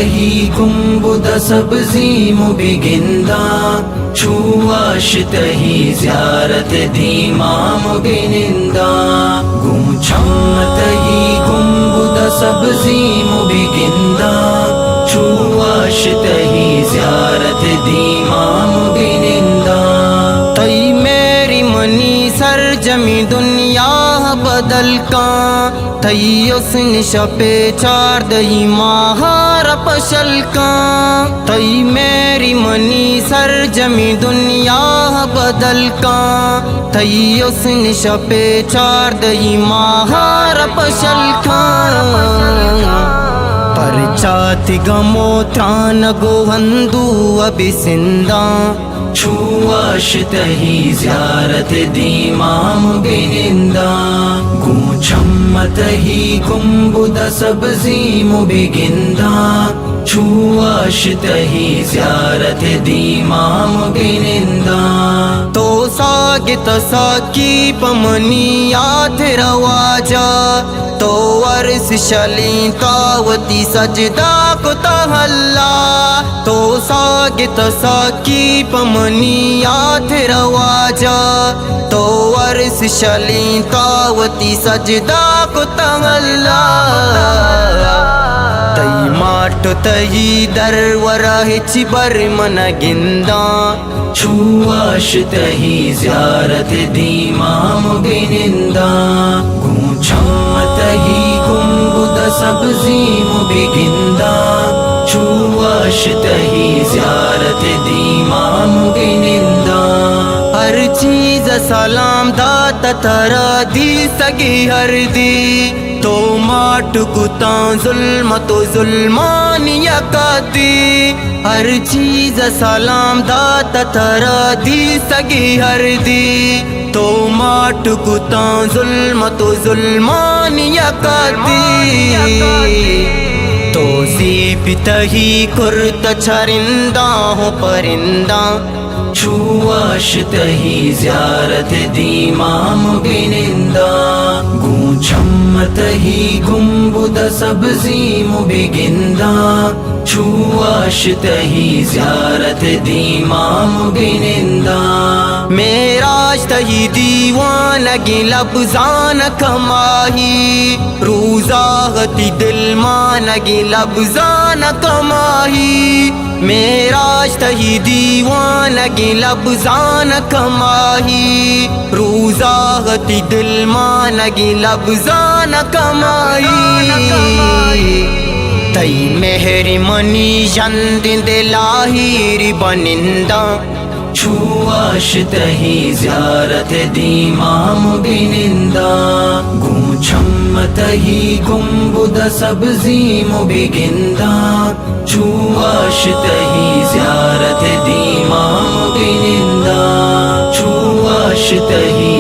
تہی گنبد سبزی مبگندا چواش تہی زیارت دیمام بنندا گم چھم تہی گنبد سبزی مبگندا چواش تہی زیارت دیمام بنندا تئی میری منی سرجمی دنیا بدل کان تئی اسن شپے چار دئی ماہار پشل کان تئی میری منی سرجمی دنیا بدل کان تئی اسن شپے چار دئی ماہار پشل کان پرچاتی گمو تران گو ہندو ابی سندان چواش تہی زیارت دیمام بنندا گم چھم تہی گنبد سبزی مبگندا چواش تہی زیارت دیمام بنندا تو ساگت ساکی پمنی یاد رواجا تو ورس شلی تاوتی سجدہ کو تحلا تو ساگت ساکی پمنی یاد رواجا تو ورس شلی تاوتی سجدہ کو تحلا تئی ماٹ تئی در ورہ چی بر من گندان چواش تہی زیارت دیمام بنندا گم چھم تہی گنبد سبزی مبگندا چواش تہی زیارت دیمام بنندا ہر چیز سلام دات ترا دی سگی ہر دی تو ماٹ کتاں ظلم تو ظلمان یکاتی ہر چیز سلام دات ترا دی سگی ہر دی تو ماٹ کتاں ظلم تو ظلمان یکاتی تو زیب تہی کرت چھرندہ ہو پرندہ چواش تہی زیارت دیمام بنندا گم چھم تہی گنبد سبزی مبگندا چواش تہی زیارت دیمام بنندا میراج تہی دیوانگی لبزان کماہی روزاغتی دل مانگی لبزان کماہی میراج تہی دیوانگی لبزان کماہی روزاغتی دل مانگی لبزان کماہی تئی مہری منی جند دلاہیری بنندا چواش تہی زیارت دیمام بنندا گم چھم تہی گنبد سبزی مبگندا چواش تہی زیارت دیمام بنندا چواش تہی